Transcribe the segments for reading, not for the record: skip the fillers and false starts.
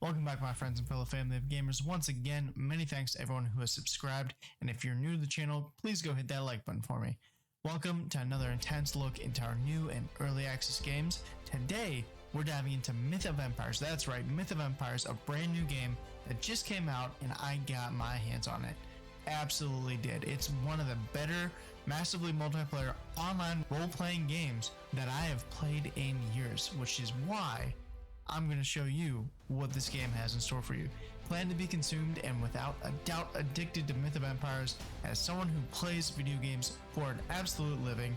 Welcome back, my friends and fellow family of gamers. Once again, many thanks to everyone who has subscribed, and if you're new to the channel, please go hit that like button for me. Welcome to another intense look into our new and early access games. Today, we're diving into Myth of Empires. That's right, Myth of Empires, a brand new game that just came out, and I got my hands on it. Absolutely did. It's one of the better, massively multiplayer online role-playing games that I have played in years, which is why I'm going to show you what this game has in store for you. Plan to be consumed and without a doubt addicted to Myth of Empires. As someone who plays video games for an absolute living,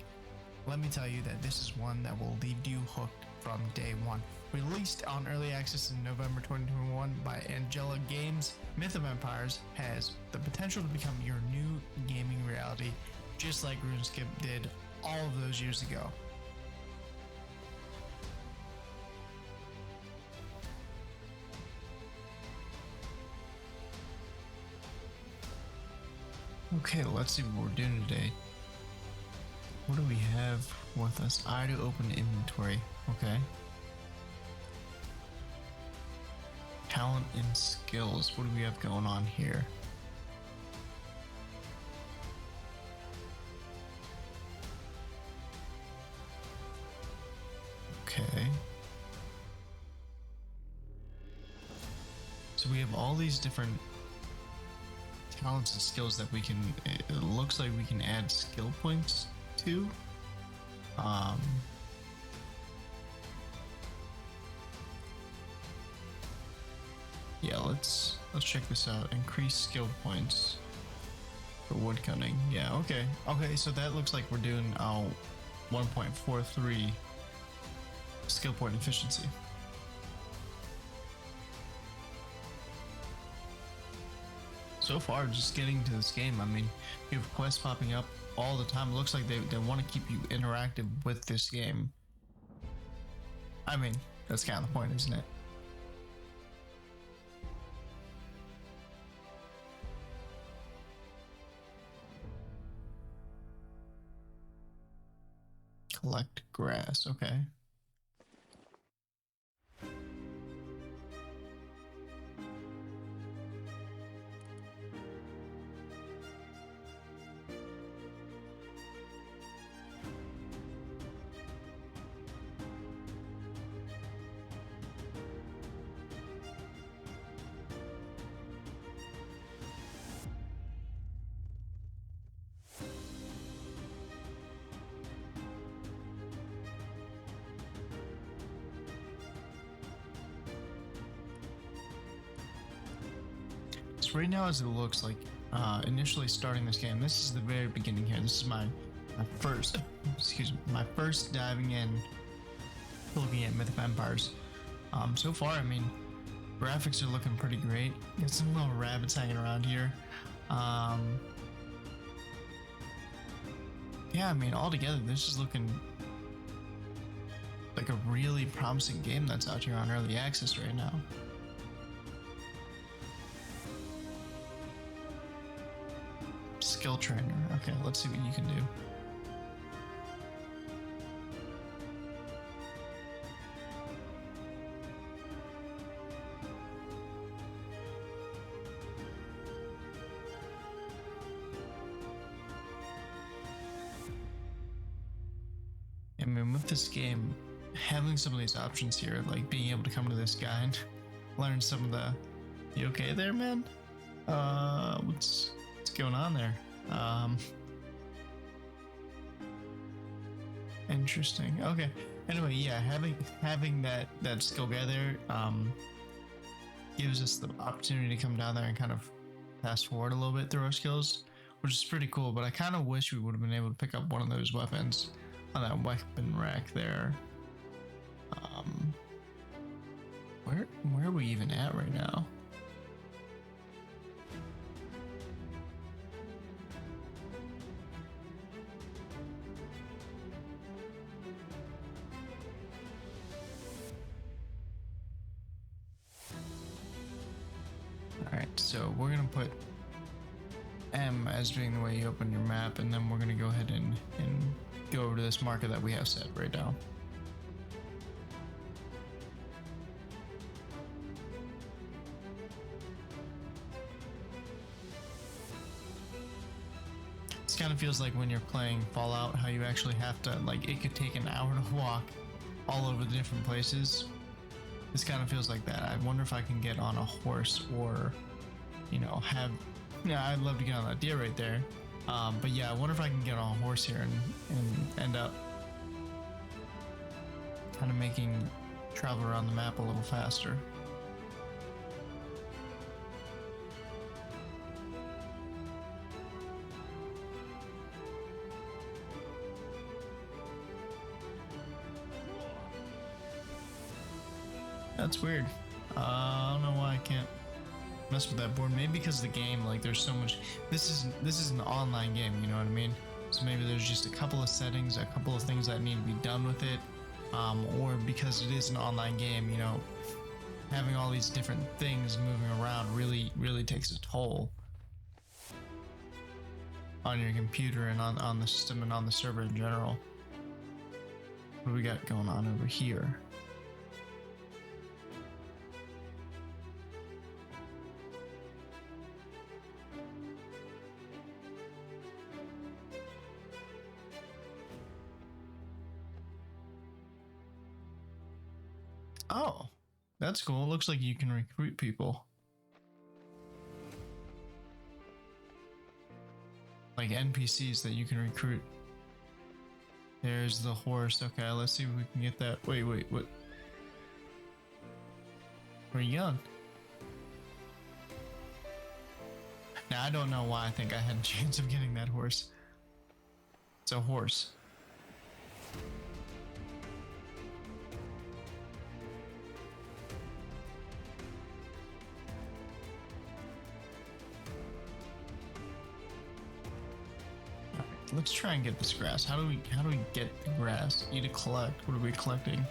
let me tell you that this is one that will leave you hooked from day one. Released on early access in November 2021 by Angela Games, Myth of Empires has the potential to become your new gaming reality, just like RuneScape did all of those years ago. Okay, let's see what we're doing today. What do we have with us? I to open inventory. Okay. Talent and skills. What do we have going on here? Okay. So we have all these different talents and skills that we can, it looks like we can add skill points to. Yeah, let's check this out. Increase skill points for woodcutting. Yeah, okay. Okay, so that looks like we're doing 1.43 skill point efficiency. So far, just getting to this game, I mean, you have quests popping up all the time. It looks like they want to keep you interactive with this game. I mean, that's kind of the point, isn't it? Collect grass, okay. So right now, as it looks like, initially starting this game, this is the very beginning here. This is my first diving in, looking at Myth of Empires. So far, I mean, graphics are looking pretty great. Got some little rabbits hanging around here. Yeah, I mean, altogether, this is looking like a really promising game that's out here on early access right now. Skill trainer. Okay, let's see what you can do. I mean, with this game, having some of these options here, like being able to come to this guy and learn some of the... You okay there, man? What's going on there? Interesting. Okay. Anyway, yeah, having that skill guy there gives us the opportunity to come down there and kind of fast forward a little bit through our skills, which is pretty cool. But I kind of wish we would have been able to pick up one of those weapons on that weapon rack there. Where are we even at right now? Alright, so we're going to put M as being the way you open your map, and then we're going to go ahead and go over to this marker that we have set right now. kind of feels like when you're playing Fallout, how you actually have to, like, it could take an hour to walk all over the different places. This kind of feels like that. I wonder if I can get on a horse or, you know, have, yeah, I'd love to get on that deer right there. But yeah, I wonder if I can get on a horse here and end up kind of making travel around the map a little faster. That's weird. I don't know why I can't mess with that board. Maybe because the game, like, there's so much. This is an online game, you know what I mean? So maybe there's just a couple of settings, a couple of things that need to be done with it, or because it is an online game, you know, having all these different things moving around really takes a toll on your computer and on the system and on the server in general. What do we got going on over here? Oh, that's cool. It looks like you can recruit people. Like NPCs that you can recruit. There's the horse. Okay, let's see if we can get that. Wait, what? Where are you going? Now, I don't know why I think I had a chance of getting that horse. It's a horse. Let's try and get this grass. How do we get the grass? Need to collect. What are we collecting?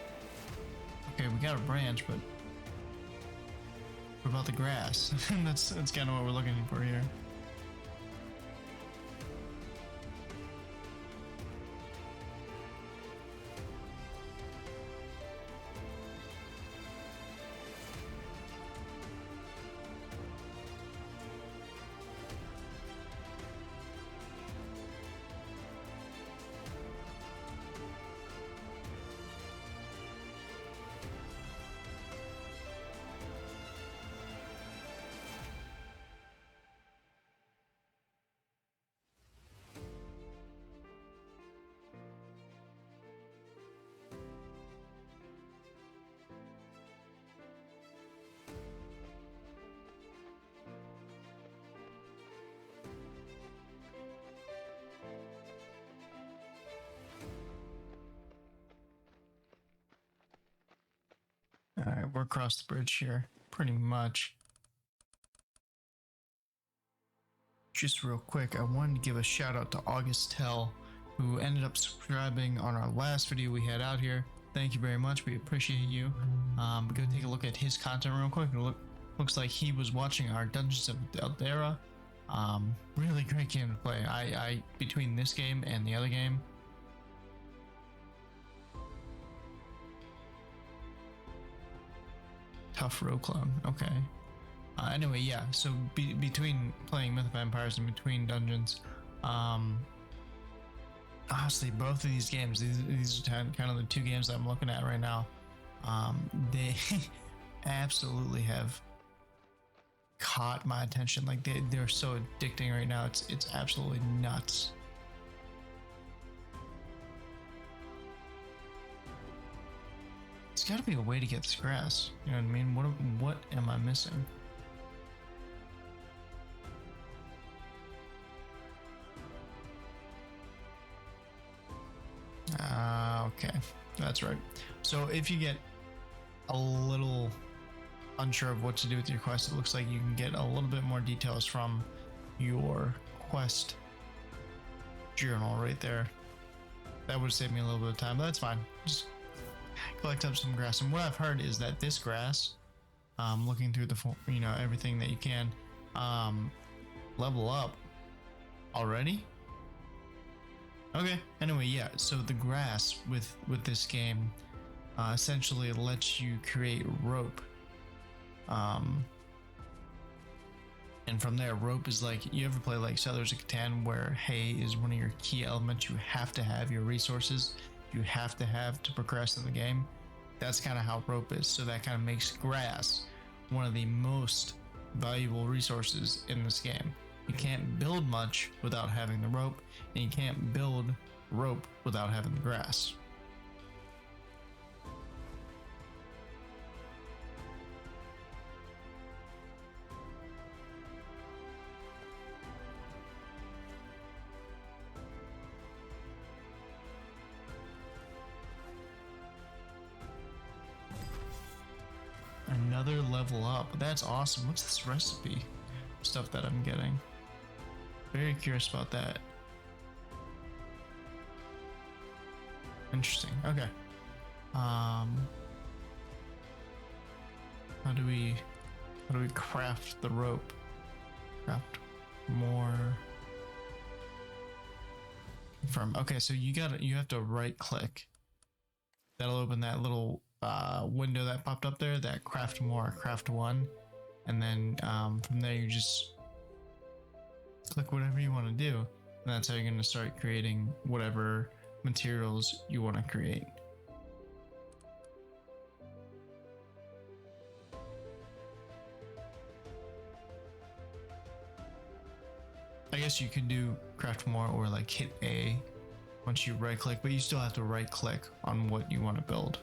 Okay, we got a branch, but what about the grass? that's kind of what we're looking for here. All right, we're across the bridge here, pretty much. Just real quick, I wanted to give a shout out to August Tell, who ended up subscribing on our last video we had out here. Thank you very much. We appreciate you. Go take a look at his content real quick. Looks like he was watching our Dungeons of Eldera. Really great game to play. I between this game and the other game. Tough row clone. Okay. Anyway, yeah. So between playing Myth of Empires and between dungeons, honestly, both of these games, these are kind of the two games that I'm looking at right now. They absolutely have caught my attention. Like they're so addicting right now. It's absolutely nuts. There's got to be a way to get this grass. You know what I mean? What am I missing? Okay, that's right. So if you get a little unsure of what to do with your quest, it looks like you can get a little bit more details from your quest journal right there. That would save me a little bit of time, but that's fine. Just collect up some grass. And what I've heard is that this grass, looking through the, you know, everything that you can, level up already. Okay. Anyway, yeah. So the grass with this game, essentially lets you create rope. And from there, rope is like, you ever play like Settlers of Catan where hay is one of your key elements you have to have, your resources you have to progress in the game? That's kind of how rope is. So that kind of makes grass one of the most valuable resources in this game. You can't build much without having the rope, and you can't build rope without having the grass. Another level up. That's awesome. What's this recipe stuff that I'm getting? Very curious about that. Interesting. Okay. How do we craft the rope? Craft more. Confirm. Okay, so you have to right click. That'll open that little window that popped up there, that craft more, craft one, and then from there you just click whatever you want to do, and that's how you're going to start creating whatever materials you want to create. I guess you could do craft more or like hit A once you right click, but you still have to right click on what you want to build.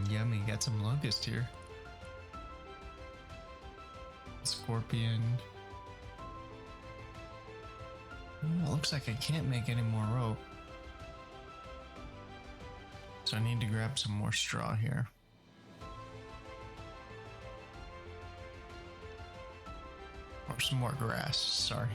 Yummy, got some locust here. Scorpion. Oh, looks like I can't make any more rope. So I need to grab some more straw here. Or some more grass, sorry.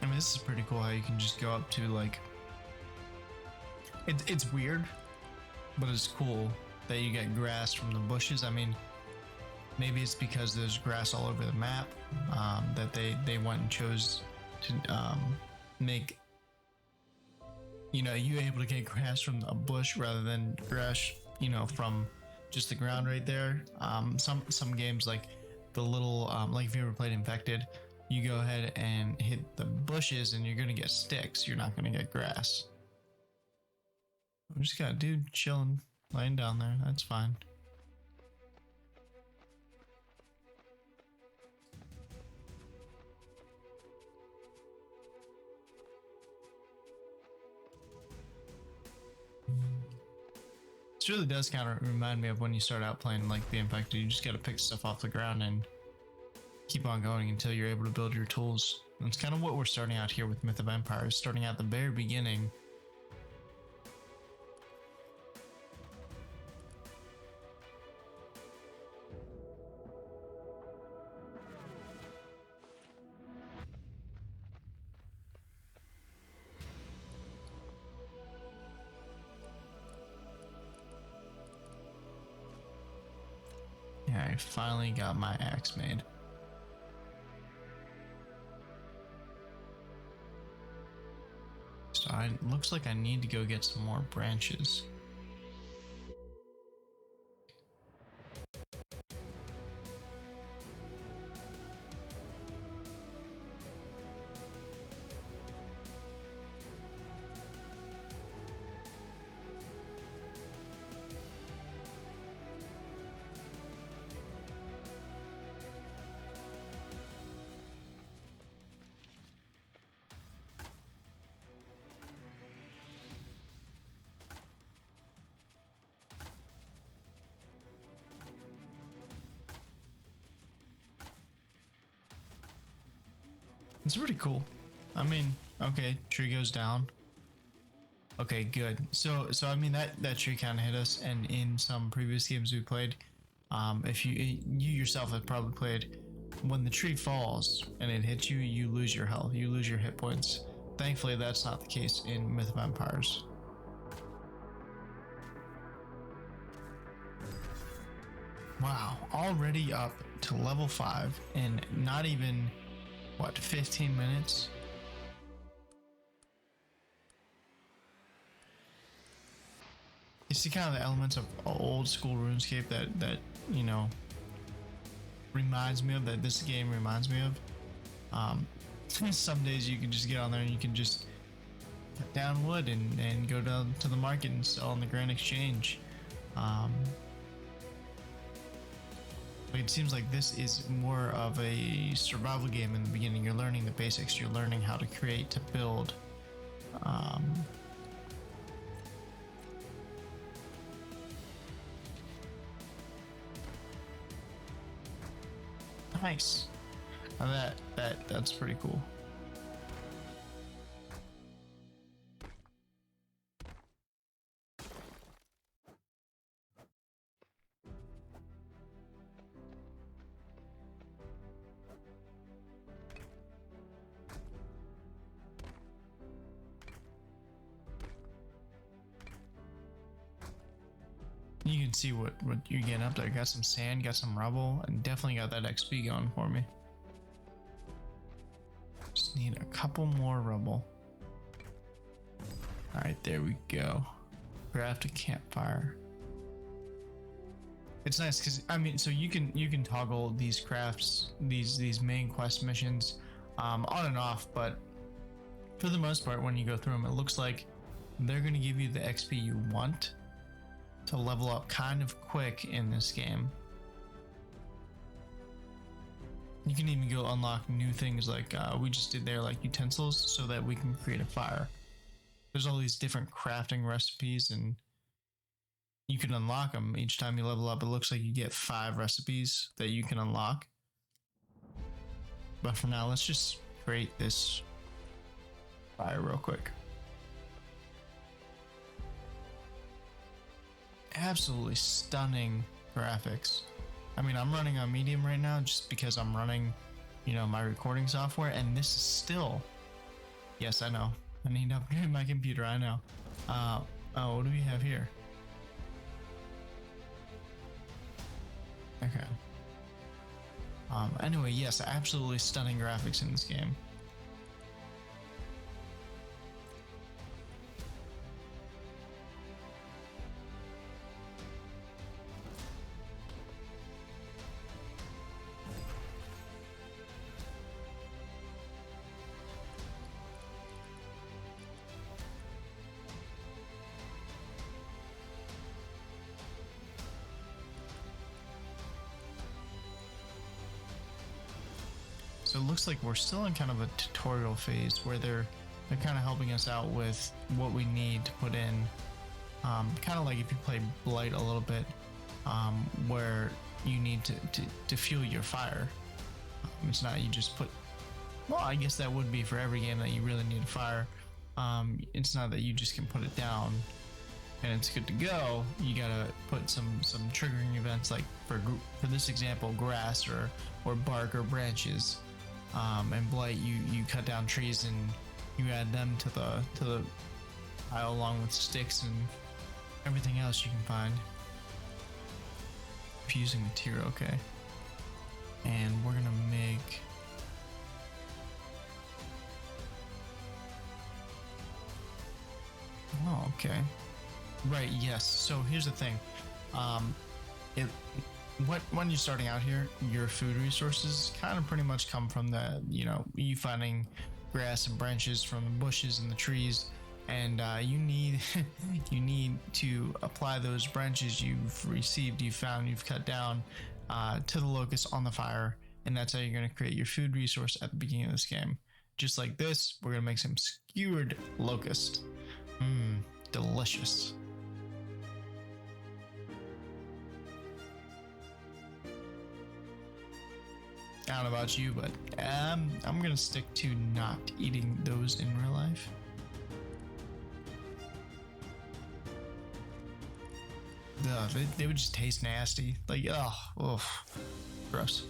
I mean, this is pretty cool how you can just go up to like... It's weird, but it's cool that you get grass from the bushes. I mean, maybe it's because there's grass all over the map that they went and chose to make, you know, you able to get grass from a bush rather than grass, you know, from just the ground right there. Some games like the little like if you ever played Infected, you go ahead and hit the bushes and you're gonna get sticks. You're not gonna get grass. We just got a dude chilling, laying down there. That's fine. This really does kind of remind me of when you start out playing like the Infected. You just gotta pick stuff off the ground and keep on going until you're able to build your tools. That's kind of what we're starting out here with Myth of Empires, starting at the very beginning. Yeah, I finally got my axe made. So it looks like I need to go get some more branches. It's pretty cool. I mean, okay, tree goes down. Okay, good. So I mean that tree kind of hit us, and in some previous games we played, if you yourself have probably played when the tree falls and it hits you, you lose your health, you lose your hit points. Thankfully, that's not the case in Myth of Empires. Wow, already up to level 5 in not even, what, 15 minutes? You see kind of the elements of old school RuneScape that you know, reminds me of, that this game reminds me of. Some days you can just get on there and you can just cut down wood and go down to the market and sell on the Grand Exchange. But it seems like this is more of a survival game in the beginning. You're learning the basics, you're learning how to create, to build. Nice. Now that's pretty cool. You can see what you're getting up there. Got some sand, got some rubble, and definitely got that XP going for me. Just need a couple more rubble. All right, there we go. Craft a campfire. It's nice because, I mean, so you can toggle these crafts, these main quest missions, on and off, but for the most part, when you go through them, it looks like they're going to give you the XP you want to level up kind of quick in this game. You can even go unlock new things like we just did there, like utensils, so that we can create a fire. There's all these different crafting recipes and you can unlock them each time you level up. It looks like you get 5 recipes that you can unlock. But for now, let's just create this fire real quick. Absolutely stunning graphics. I mean, I'm running on medium right now just because I'm running, you know, my recording software, and this is still, yes, I know, I need to upgrade my computer, I know. Oh, what do we have here? Okay. Anyway, yes, absolutely stunning graphics in this game. So it looks like we're still in kind of a tutorial phase where they're kind of helping us out with what we need to put in. Kind of like if you play Blight a little bit, where you need to fuel your fire. It's not you just put, well, I guess that would be for every game that you really need a fire. It's not that you just can put it down and it's good to go. You gotta put some triggering events, like for this example, grass or bark or branches. And Blight, you cut down trees and you add them to the pile along with sticks and everything else you can find. Fusing material, okay. And we're gonna make oh, okay. Right, yes. So here's the thing. When you're starting out here, your food resources kind of pretty much come from the, you finding grass and branches from the bushes and the trees, and you need you need to apply those branches you've received, you've found, you've cut down to the locust on the fire, and that's how you're going to create your food resource at the beginning of this game. Just like this, we're going to make some skewered locust. Delicious. I don't know about you, but I'm gonna stick to not eating those in real life. Ugh, they would just taste nasty. Like, oh, gross.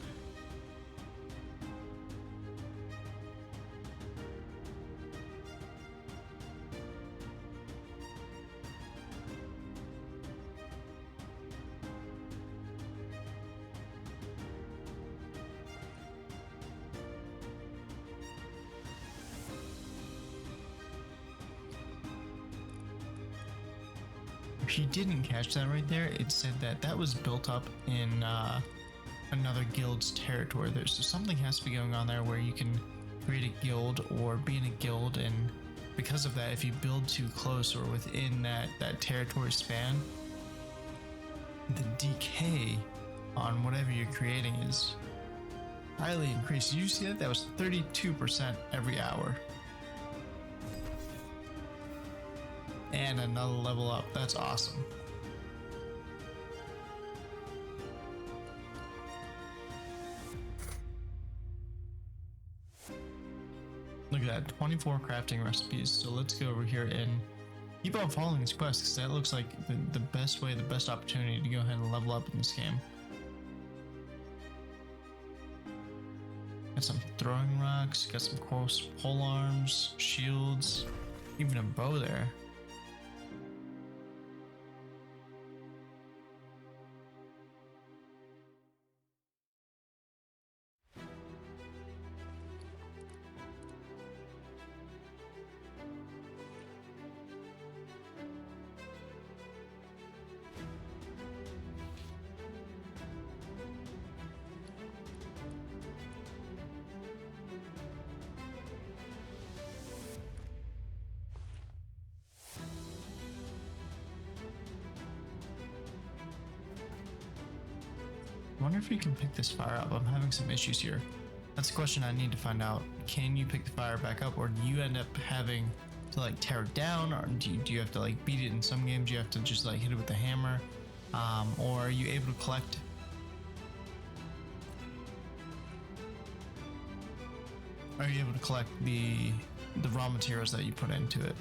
If you didn't catch that right there, it said that that was built up in another guild's territory there. So something has to be going on there where you can create a guild or be in a guild, and because of that, if you build too close or within that territory span, the decay on whatever you're creating is highly increased. Did you see that? That was 32% every hour. And another level up. That's awesome. Look at that, 24 crafting recipes. So let's go over here and keep on following these quests, because that looks like the best way, the best opportunity to go ahead and level up in this game. Got some throwing rocks, got some pole arms, shields, even a bow there. I wonder if you can pick this fire up. I'm having some issues here. That's a question I need to find out. Can you pick the fire back up, or do you end up having to like tear it down, or do you have to like beat it? In some games you have to just like hit it with a hammer, or are you able to collect? Are you able to collect the raw materials that you put into it?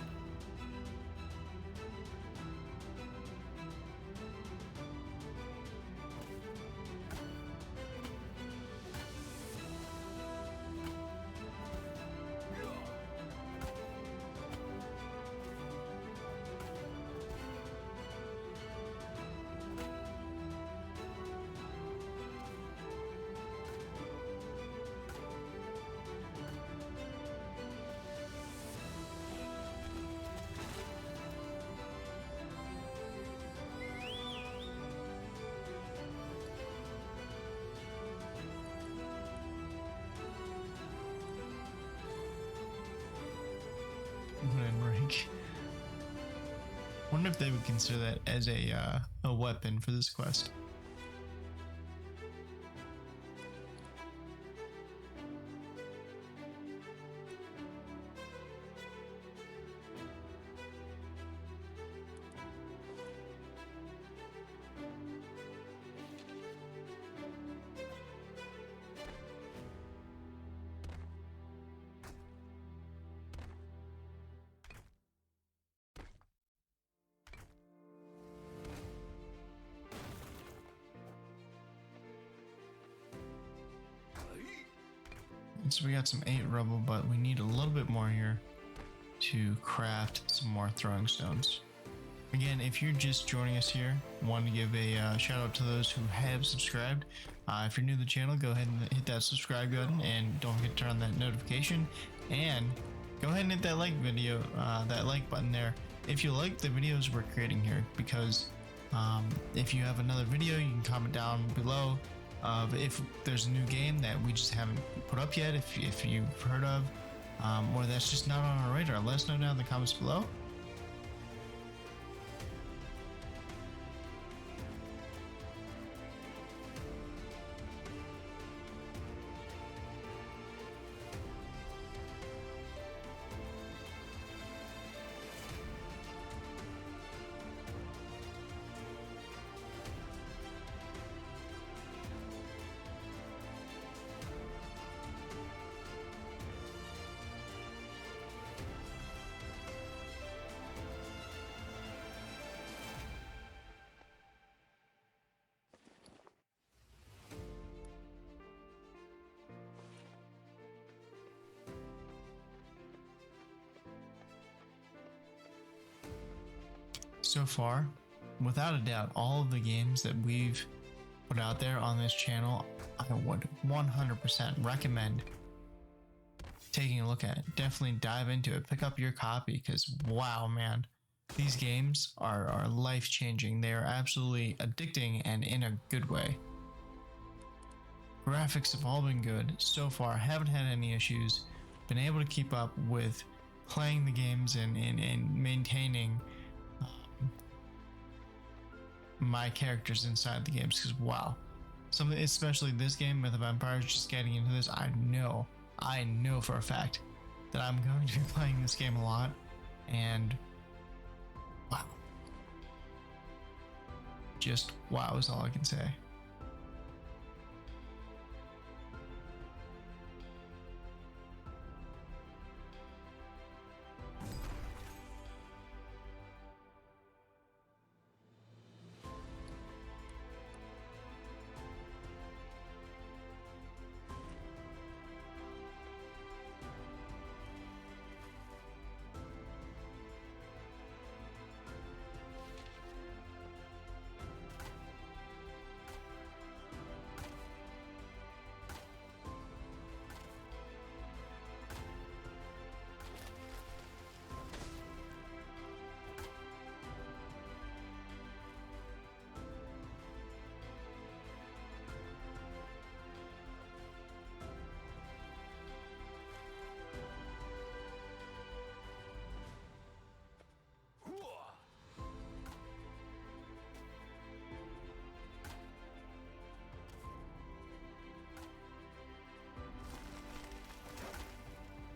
Rank. Wonder if they would consider that as a weapon for this quest. So we got some 8 rubble, but we need a little bit more here to craft some more throwing stones. Again, if you're just joining us here, want to give a shout out to those who have subscribed. If you're new to the channel, go ahead and hit that subscribe button, and don't forget to turn on that notification, and go ahead and hit that like button there if you like the videos we're creating here, because if you have another video, you can comment down below if there's a new game that we just haven't put up yet, if you've heard of, or that's just not on our radar. Let us know down in the comments below. So far, without a doubt, all of the games that we've put out there on this channel, I would 100% recommend taking a look at it. Definitely dive into it, pick up your copy, because wow, man, These games are life changing. They are absolutely addicting and in a good way. Graphics have all been good so far. Haven't had any issues. Been able to keep up with playing the games and maintaining my characters inside the games. Because wow, something especially this game with the vampires. Just getting into this, I know for a fact that I'm going to be playing this game a lot, and wow, just wow is all I can say.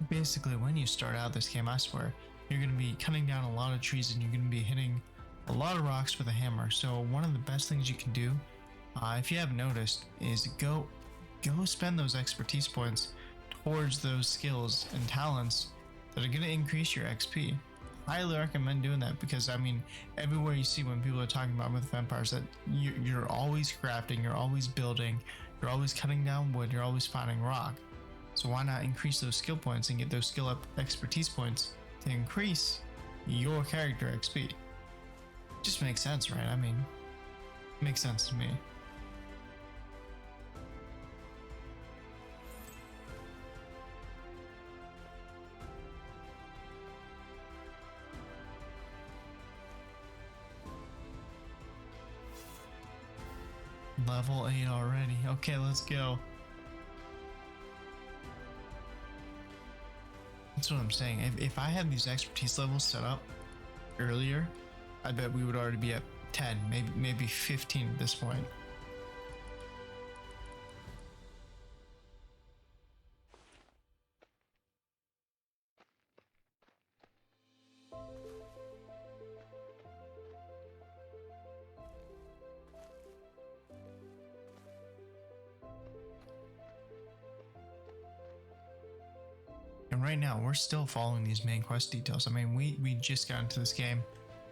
Basically, when you start out this game, I swear, you're going to be cutting down a lot of trees and you're going to be hitting a lot of rocks with a hammer. So one of the best things you can do, if you haven't noticed, is go spend those expertise points towards those skills and talents that are going to increase your XP. Highly recommend doing that, because I mean, everywhere you see when people are talking about with vampires, that you're always crafting, you're always building, you're always cutting down wood, you're always finding rock. So why not increase those skill points and get those skill up expertise points to increase your character XP? Just makes sense, right? I mean, makes sense to me. Level 8 already. Okay, let's go. That's what I'm saying. If I had these expertise levels set up earlier, I bet we would already be at 10, maybe 15 at this point. And right now, we're still following these main quest details. I mean, we just got into this game,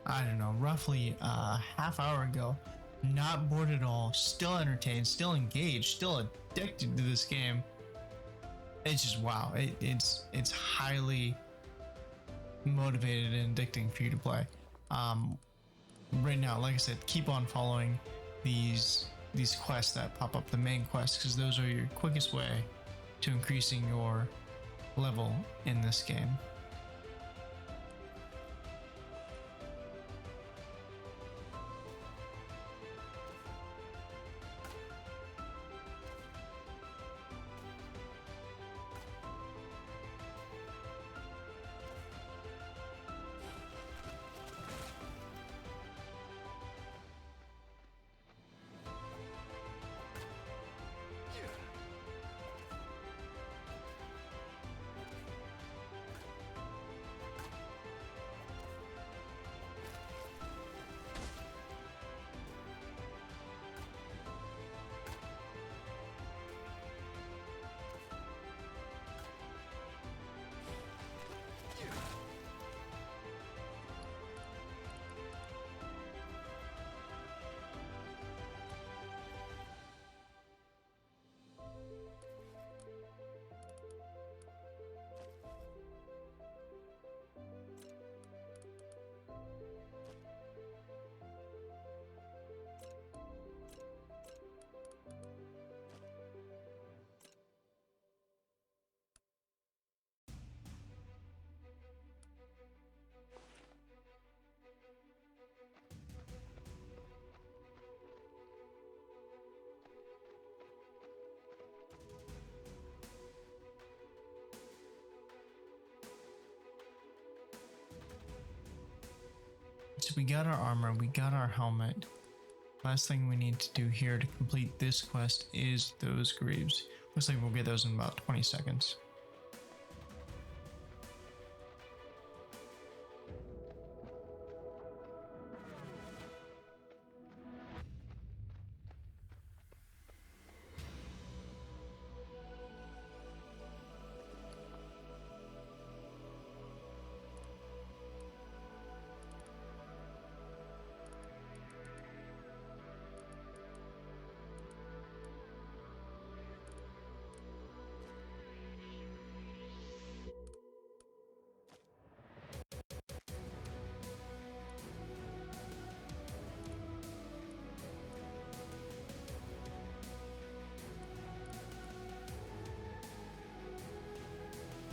I don't know, roughly a half hour ago. Not bored at all, still entertained, still engaged, still addicted to this game. It's just wow. It's highly motivated and addicting for you to play. Right now, like I said, keep on following these quests that pop up, the main quests, because those are your quickest way to increasing your level in this game. we got our armor, we got our helmet. Last thing we need to do here to complete this quest is those greaves. Looks like we'll get those in about 20 seconds.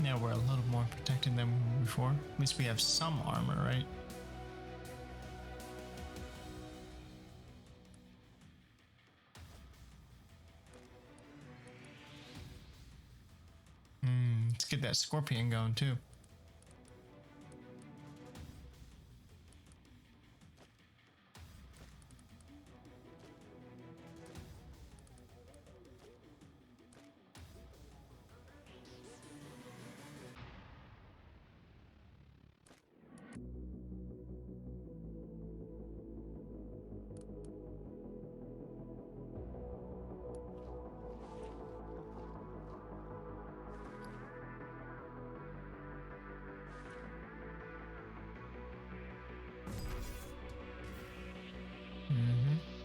Now we're a little more protected than before. At least we have some armor, right? Let's get that scorpion going too.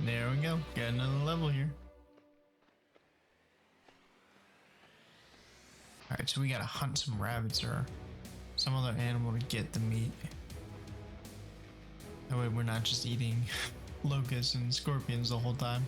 There we go. Got another level here. Alright, so we gotta hunt some rabbits or some other animal to get the meat. That way we're not just eating locusts and scorpions the whole time.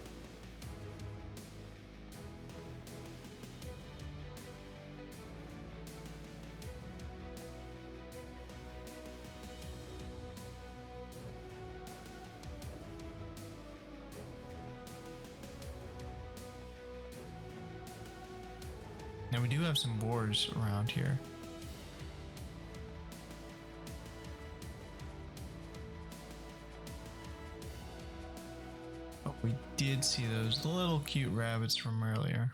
Now we do have some boars around here. But we did see those little cute rabbits from earlier.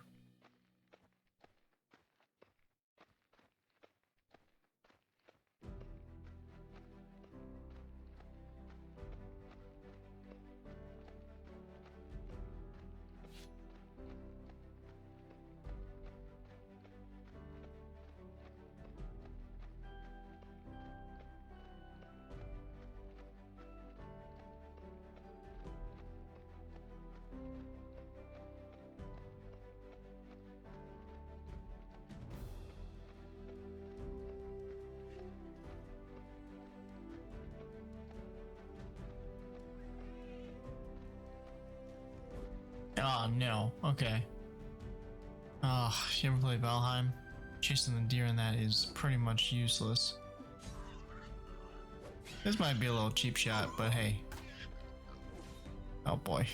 Oh no, okay. Oh, you ever play Valheim? Chasing the deer in that is pretty much useless. This might be a little cheap shot, but hey. Oh boy.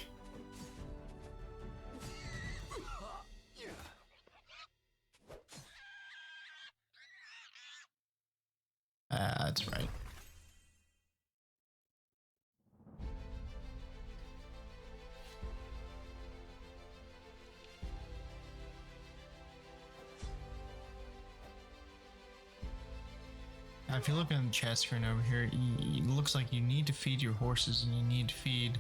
That's right. Now, if you look at the chat screen over here, it looks like you need to feed your horses and you need to feed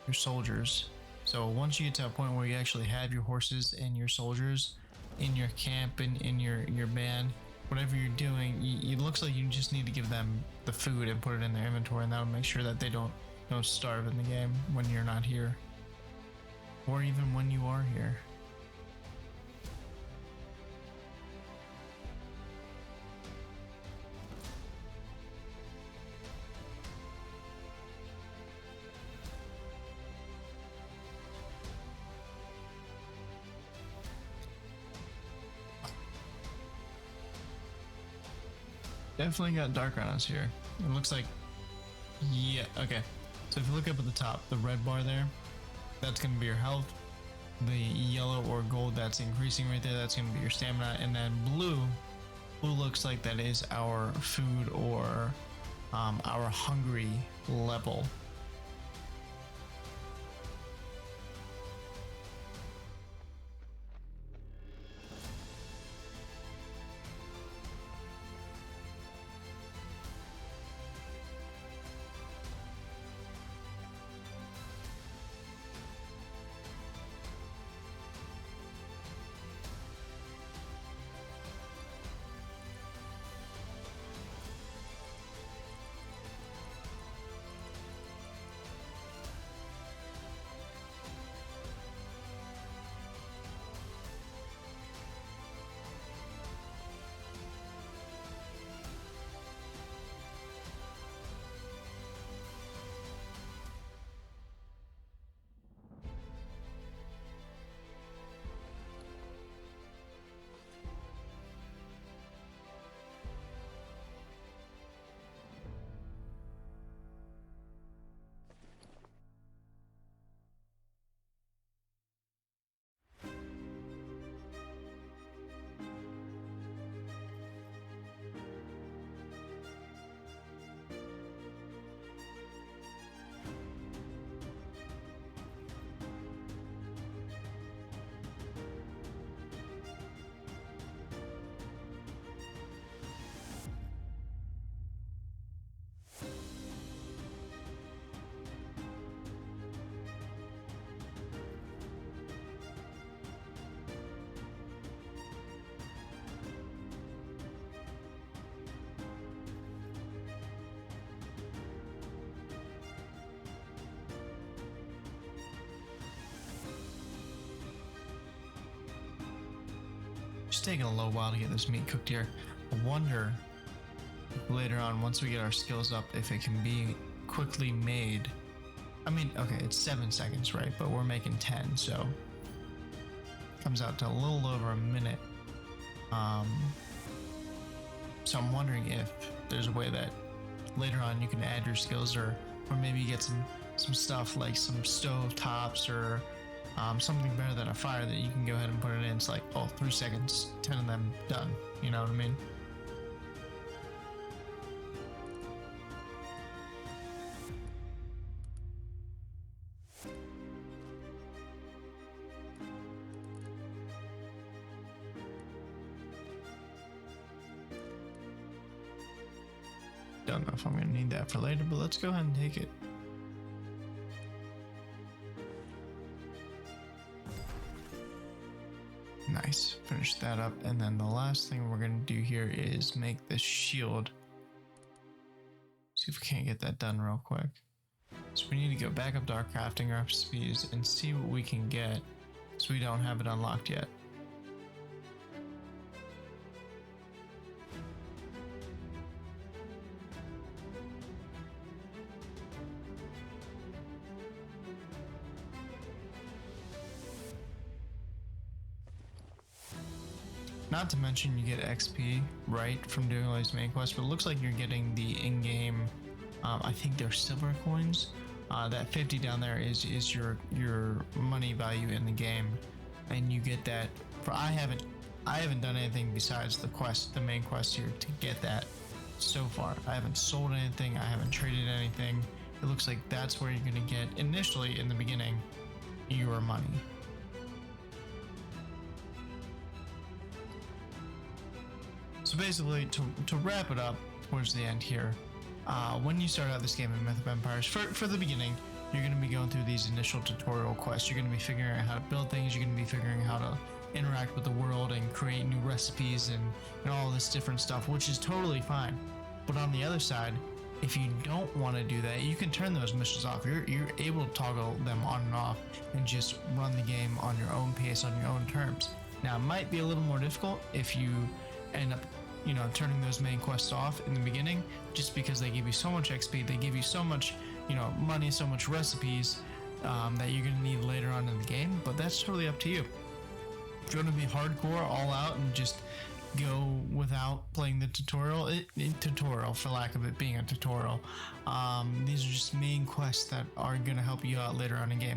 your soldiers. So once you get to a point where you actually have your horses and your soldiers in your camp and in your band, whatever you're doing, it looks like you just need to give them the food and put it in their inventory, and that'll make sure that they don't starve in the game when you're not here, or even when you are here. Definitely got dark on us here. It looks like, yeah, okay. So if you look up at the top, the red bar there, that's going to be your health. The yellow or gold that's increasing right there, that's going to be your stamina. And then blue looks like that is our food or our hungry level. It's taking a little while to get this meat cooked here. I wonder if later on, once we get our skills up, if it can be quickly made. I mean, okay, it's 7 seconds, right? But we're making 10, so comes out to a little over a minute. So I'm wondering if there's a way that later on you can add your skills, or maybe get some stuff like some stove tops, or something better than a fire that you can go ahead and put it in. It's like, oh, 3 seconds, 10 of them done. You know what I mean? Don't know if I'm gonna need that for later, but let's go ahead and take it. Nice, finish that up, and then the last thing we're gonna do here is make this shield. See if we can't get that done real quick. So we need to go back up to our crafting recipes and see what we can get, so we don't have it unlocked yet. Not to mention you get XP, right, from doing all these main quests, but it looks like you're getting the in-game, I think they're silver coins. That 50 down there is your money value in the game, and you get that for, I haven't done anything besides the main quest here to get that so far. I haven't sold anything, I haven't traded anything. It looks like that's where you're gonna get, initially in the beginning, your money. So basically, to wrap it up towards the end here, when you start out this game in Myth of Empires, for the beginning, you're going to be going through these initial tutorial quests. You're going to be figuring out how to build things. You're going to be figuring out how to interact with the world and create new recipes and all this different stuff, which is totally fine. But on the other side, if you don't want to do that, you can turn those missions off. You're able to toggle them on and off and just run the game on your own pace, on your own terms. Now, it might be a little more difficult if you end up, turning those main quests off in the beginning, just because they give you so much XP, they give you so much, money, so much recipes, that you're going to need later on in the game. But that's totally up to you. If you want to be hardcore, all out, and just go without playing the tutorial, for lack of it being a tutorial, these are just main quests that are going to help you out later on in game.